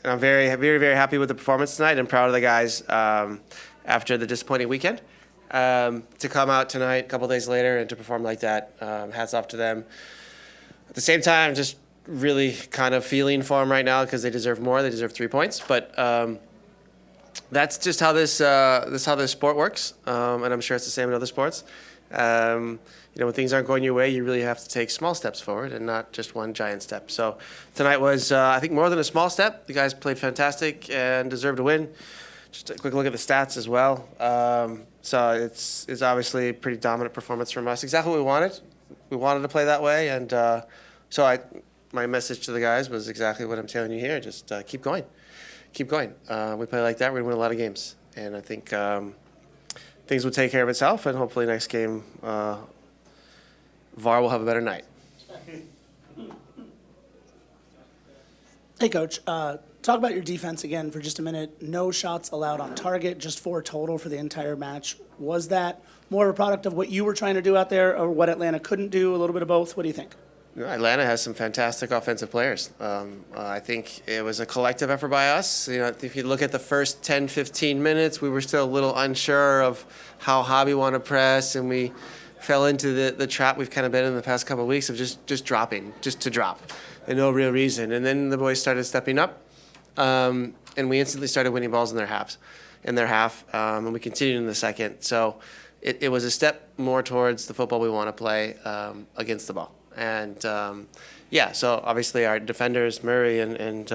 And I'm very, very, very happy with the performance tonight and proud of the guys after the disappointing weekend. To come out tonight, a couple days later, and to perform like that, hats off to them. At the same time, just really kind of feeling for them right now because they deserve more. They deserve 3 points, but that's just how this sport works, and I'm sure it's the same in other sports. When things aren't going your way, you really have to take small steps forward and not just one giant step. So tonight was, I think, more than a small step. The guys played fantastic and deserved a win. Just a quick look at the stats as well. So it's obviously a pretty dominant performance from us. Exactly what we wanted. We wanted to play that way, and my message to the guys was exactly what I'm telling you here. Just keep going. Keep going. We play like that, we're going to win a lot of games. And I think things will take care of itself, and hopefully next game VAR will have a better night. Hey, Coach. Talk about your defense again for just a minute. No shots allowed on target, just 4 total for the entire match. Was that more of a product of what you were trying to do out there or what Atlanta couldn't do, a little bit of both? What do you think? Atlanta has some fantastic offensive players. I think it was a collective effort by us. If you look at the first 10, 15 minutes, we were still a little unsure of how high we want to press, and we fell into the trap we've kind of been in the past couple of weeks of just dropping, just to drop, and no real reason. And then the boys started stepping up, and we instantly started winning balls in their half, and we continued in the second. So it was a step more towards the football we want to play against the ball. And so obviously our defenders, Murray and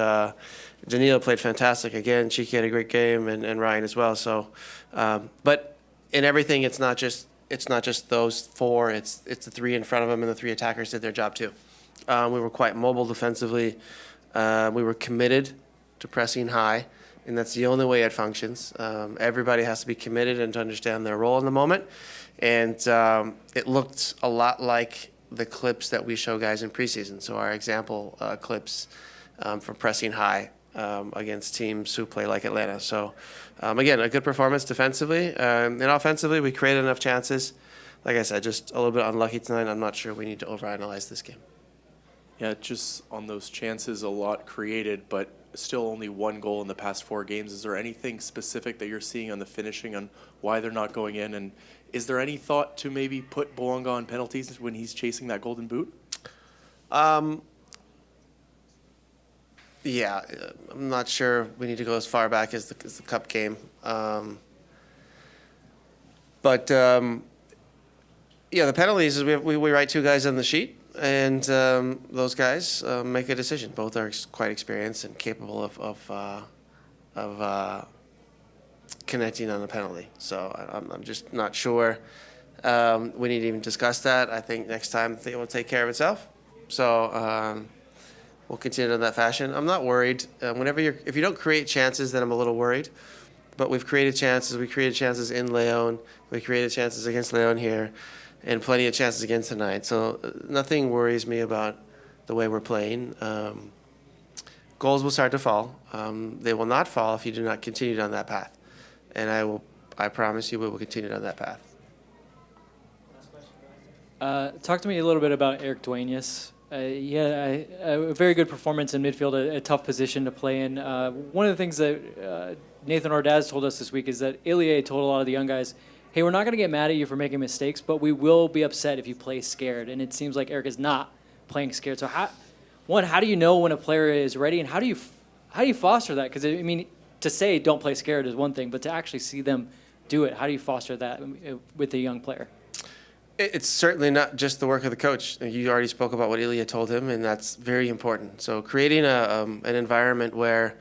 Danilo, played fantastic. Again, Cheeky had a great game, and Ryan as well. So, but in everything, it's not just those 4. It's the 3 in front of them, and the 3 attackers did their job too. We were quite mobile defensively. We were committed to pressing high, and that's the only way it functions. Everybody has to be committed and to understand their role in the moment. And it looked a lot like the clips that we show guys in preseason. So our example clips from pressing high against teams who play like Atlanta. So again, a good performance defensively. And offensively, we created enough chances. Like I said, just a little bit unlucky tonight. I'm not sure we need to overanalyze this game. Yeah, just on those chances, a lot created, but still only 1 goal in the past 4 games. Is there anything specific that you're seeing on the finishing on why they're not going in? And is there any thought to maybe put Bouanga on penalties when he's chasing that golden boot? Yeah, I'm not sure we need to go as far back as the Cup game. But the penalties is we write 2 guys on the sheet, and those guys make a decision. Both are quite experienced and capable of connecting on a penalty. So I'm just not sure we need to even discuss that. I think next time it will take care of itself. So we'll continue in that fashion. I'm not worried. If you don't create chances, then I'm a little worried. But we've created chances. We created chances in Leon. We created chances against Leon here, and plenty of chances again tonight. So nothing worries me about the way we're playing. Goals will start to fall. They will not fall if you do not continue down that path. And I promise you we will continue down that path. Talk to me a little bit about Eric Duenas. He had a very good performance in midfield, a tough position to play in. One of the things that Nathan Ordaz told us this week is that Ilie told a lot of the young guys, hey, we're not going to get mad at you for making mistakes, but we will be upset if you play scared. And it seems like Eric is not playing scared. So how do you know when a player is ready, and how do you foster that? Because, I mean, to say don't play scared is one thing, but to actually see them do it, how do you foster that with a young player? It's certainly not just the work of the coach. You already spoke about what Ilya told him, and that's very important. So creating an environment where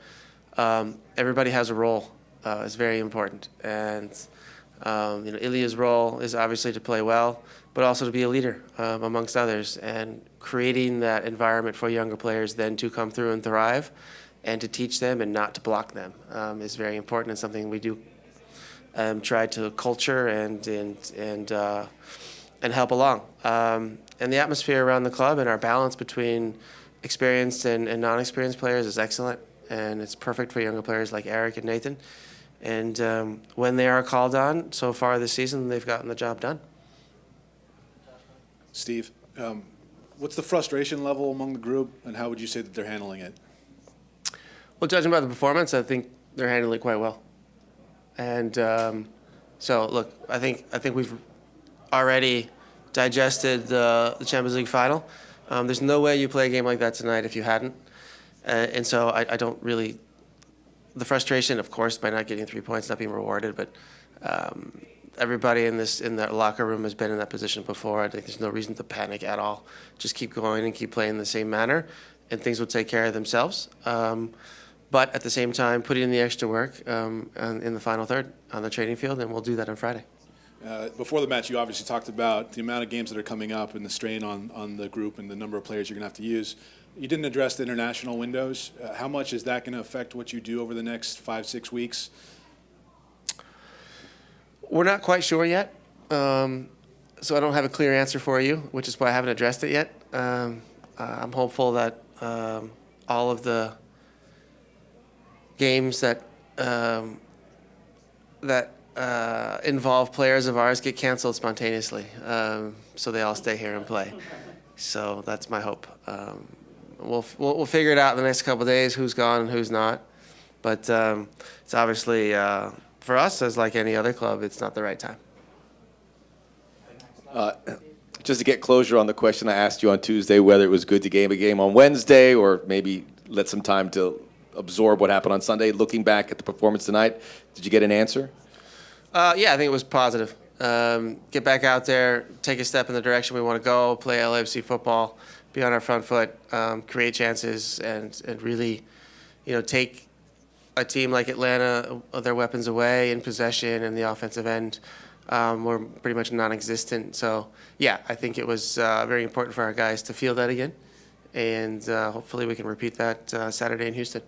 everybody has a role is very important. And Ilya's role is obviously to play well, but also to be a leader amongst others. And creating that environment for younger players then to come through and thrive, and to teach them and not to block them is very important, and something we do try to culture and help along. And the atmosphere around the club and our balance between experienced and non-experienced players is excellent, and it's perfect for younger players like Eric and Nathan. And when they are called on, so far this season, they've gotten the job done. Steve, what's the frustration level among the group, and how would you say that they're handling it? Well, judging by the performance, I think they're handling it quite well. And so, look, I think we've already digested the Champions League final. There's no way you play a game like that tonight if you hadn't. And so I don't really. The frustration, of course, by not getting 3 points, not being rewarded, but everybody in the locker room has been in that position before. I think there's no reason to panic at all. Just keep going and keep playing in the same manner, and things will take care of themselves. But at the same time, put in the extra work in the final third on the training field, and we'll do that on Friday. Before the match, you obviously talked about the amount of games that are coming up and the strain on the group and the number of players you're going to have to use. You didn't address the international windows. How much is that going to affect what you do over the next 5-6 weeks? We're not quite sure yet, so I don't have a clear answer for you, which is why I haven't addressed it yet. I'm hopeful that all of the games that involve players of ours get canceled spontaneously, so they all stay here and play. So that's my hope. We'll figure it out in the next couple of days, who's gone and who's not. But it's obviously, for us, as like any other club, it's not the right time. Just to get closure on the question I asked you on Tuesday, whether it was good to game a game on Wednesday or maybe let some time to absorb what happened on Sunday. Looking back at the performance tonight, did you get an answer? Yeah, I think it was positive. Get back out there, take a step in the direction we want to go, play LAFC football, be on our front foot, create chances, and really, take a team like Atlanta, their weapons away in possession and the offensive end were pretty much non-existent. So, yeah, I think it was very important for our guys to feel that again, and hopefully we can repeat that Saturday in Houston.